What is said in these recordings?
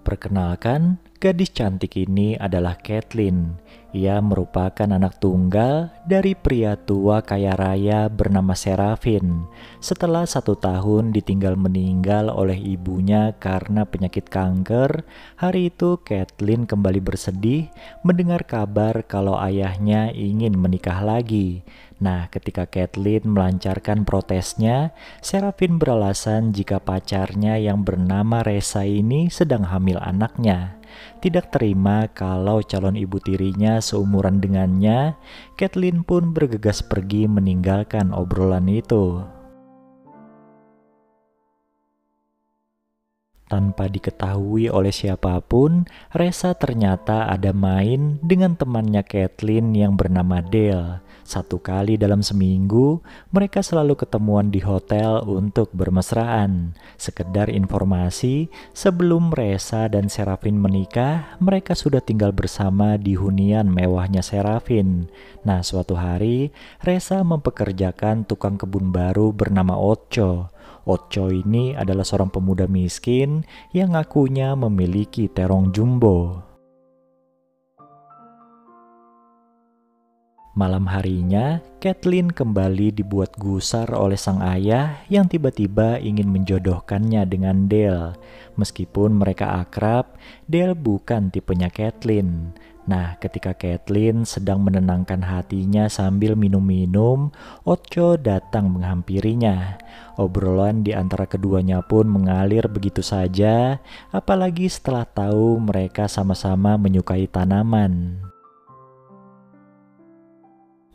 Perkenalkan, gadis cantik ini adalah Caitlyn. Ia merupakan anak tunggal dari pria tua kaya raya bernama Serafin. Setelah 1 tahun ditinggal meninggal oleh ibunya karena penyakit kanker, hari itu Caitlyn kembali bersedih mendengar kabar kalau ayahnya ingin menikah lagi. Nah, ketika Caitlyn melancarkan protesnya, Serafin beralasan jika pacarnya yang bernama Resa ini sedang hamil anaknya. Tidak terima kalau calon ibu tirinya seumuran dengannya, Caitlyn pun bergegas pergi meninggalkan obrolan itu. Tanpa diketahui oleh siapapun, Resa ternyata ada main dengan temannya Caitlyn yang bernama Dale. 1 kali dalam seminggu, mereka selalu ketemuan di hotel untuk bermesraan. Sekedar informasi, sebelum Resa dan Serafin menikah, mereka sudah tinggal bersama di hunian mewahnya Serafin. Nah, suatu hari, Resa mempekerjakan tukang kebun baru bernama Ocho. Ocho ini adalah seorang pemuda miskin yang ngakunya memiliki terong jumbo. Malam harinya, Caitlyn kembali dibuat gusar oleh sang ayah yang tiba-tiba ingin menjodohkannya dengan Dale. Meskipun mereka akrab, Dale bukan tipenya Caitlyn. Nah, ketika Caitlyn sedang menenangkan hatinya sambil minum-minum, Ocho datang menghampirinya. Obrolan di antara keduanya pun mengalir begitu saja, apalagi setelah tahu mereka sama-sama menyukai tanaman.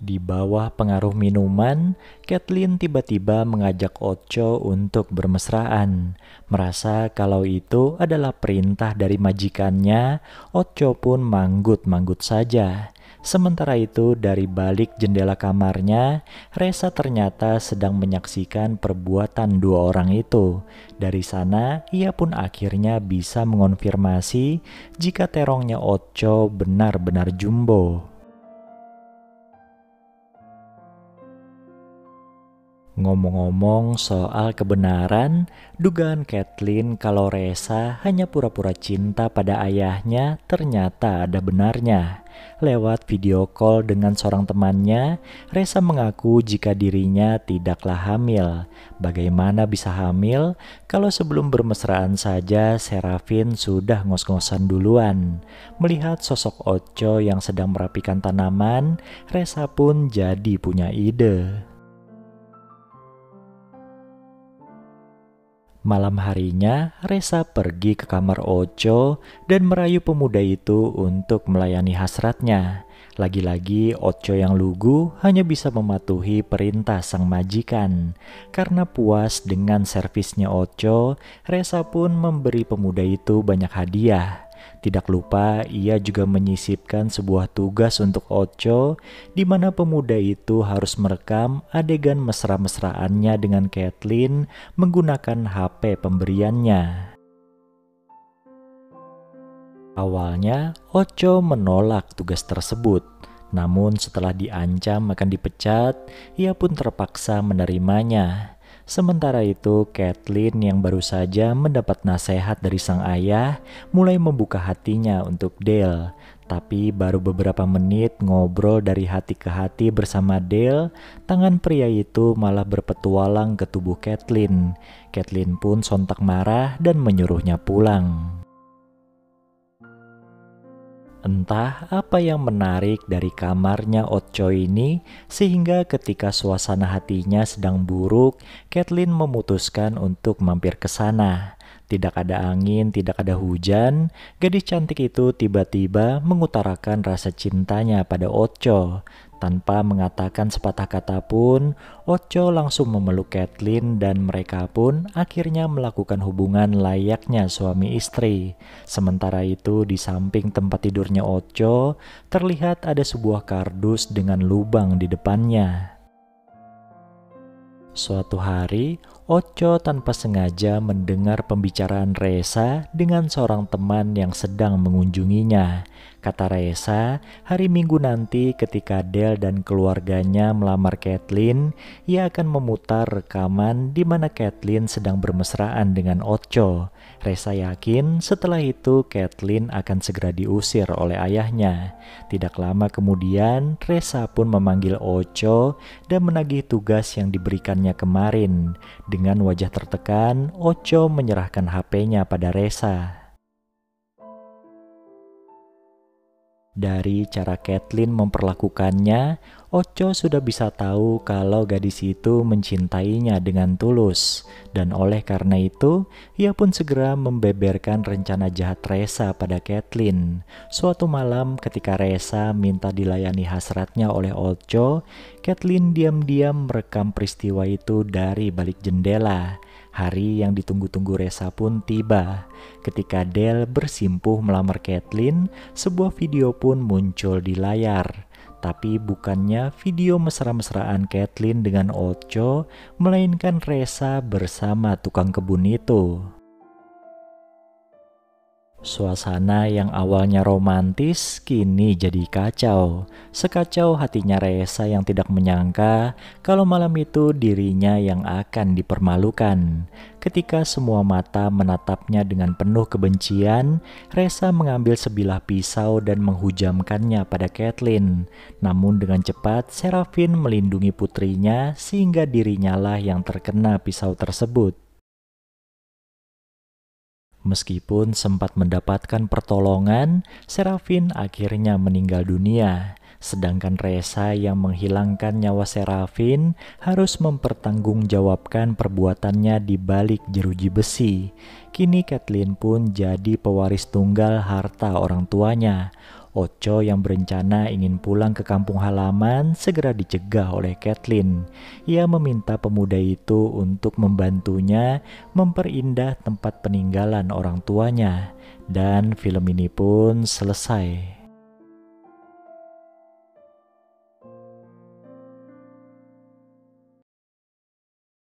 Di bawah pengaruh minuman, Caitlyn tiba-tiba mengajak Ocho untuk bermesraan. Merasa kalau itu adalah perintah dari majikannya, Ocho pun manggut-manggut saja. Sementara itu, dari balik jendela kamarnya, Resa ternyata sedang menyaksikan perbuatan 2 orang itu. Dari sana, ia pun akhirnya bisa mengonfirmasi jika terongnya Ocho benar-benar jumbo. Ngomong-ngomong soal kebenaran, dugaan Caitlyn kalau Resa hanya pura-pura cinta pada ayahnya ternyata ada benarnya. Lewat video call dengan seorang temannya, Resa mengaku jika dirinya tidaklah hamil. Bagaimana bisa hamil kalau sebelum bermesraan saja Serafin sudah ngos-ngosan duluan? Melihat sosok Ocho yang sedang merapikan tanaman, Resa pun jadi punya ide. Malam harinya, Resa pergi ke kamar Ocho dan merayu pemuda itu untuk melayani hasratnya. Lagi-lagi Ocho yang lugu hanya bisa mematuhi perintah sang majikan. Karena puas dengan servisnya Ocho, Resa pun memberi pemuda itu banyak hadiah. Tidak lupa ia juga menyisipkan sebuah tugas untuk Ocho, di mana pemuda itu harus merekam adegan mesra-mesraannya dengan Caitlyn menggunakan HP pemberiannya. Awalnya, Ocho menolak tugas tersebut. Namun setelah diancam akan dipecat, ia pun terpaksa menerimanya. Sementara itu, Caitlyn yang baru saja mendapat nasihat dari sang ayah mulai membuka hatinya untuk Dale. Tapi baru beberapa menit ngobrol dari hati ke hati bersama Dale, tangan pria itu malah berpetualang ke tubuh Caitlyn. Caitlyn pun sontak marah dan menyuruhnya pulang. Entah apa yang menarik dari kamarnya Ocho ini sehingga ketika suasana hatinya sedang buruk, Caitlyn memutuskan untuk mampir ke sana. Tidak ada angin, tidak ada hujan, gadis cantik itu tiba-tiba mengutarakan rasa cintanya pada Ocho. Tanpa mengatakan sepatah kata pun, Ocho langsung memeluk Caitlyn dan mereka pun akhirnya melakukan hubungan layaknya suami istri. Sementara itu di samping tempat tidurnya Ocho, terlihat ada sebuah kardus dengan lubang di depannya. Suatu hari, Ocho tanpa sengaja mendengar pembicaraan Resa dengan seorang teman yang sedang mengunjunginya. Kata Resa, hari Minggu nanti ketika Del dan keluarganya melamar Caitlyn, ia akan memutar rekaman di mana Caitlyn sedang bermesraan dengan Ocho. Resa yakin setelah itu Caitlyn akan segera diusir oleh ayahnya. Tidak lama kemudian, Resa pun memanggil Ocho dan menagih tugas yang diberikannya kemarin. Dengan wajah tertekan, Ocho menyerahkan HP-nya pada Resa. Dari cara Caitlyn memperlakukannya, Ocho sudah bisa tahu kalau gadis itu mencintainya dengan tulus. Dan oleh karena itu, ia pun segera membeberkan rencana jahat Resa pada Caitlyn. Suatu malam ketika Resa minta dilayani hasratnya oleh Ocho, Caitlyn diam-diam merekam peristiwa itu dari balik jendela. Hari yang ditunggu-tunggu Resa pun tiba. Ketika Del bersimpuh melamar Caitlyn, sebuah video pun muncul di layar. Tapi bukannya video mesra-mesraan Caitlyn dengan Ocho, melainkan Resa bersama tukang kebun itu. Suasana yang awalnya romantis kini jadi kacau. Sekacau hatinya Resa yang tidak menyangka kalau malam itu dirinya yang akan dipermalukan. Ketika semua mata menatapnya dengan penuh kebencian, Resa mengambil sebilah pisau dan menghujamkannya pada Caitlyn. Namun dengan cepat Seraphine melindungi putrinya sehingga dirinya lah yang terkena pisau tersebut. Meskipun sempat mendapatkan pertolongan, Seraphine akhirnya meninggal dunia. Sedangkan Resa yang menghilangkan nyawa Seraphine harus mempertanggungjawabkan perbuatannya di balik jeruji besi. Kini Caitlyn pun jadi pewaris tunggal harta orang tuanya. Ocho yang berencana ingin pulang ke kampung halaman segera dicegah oleh Caitlyn. Ia meminta pemuda itu untuk membantunya memperindah tempat peninggalan orang tuanya. Dan film ini pun selesai.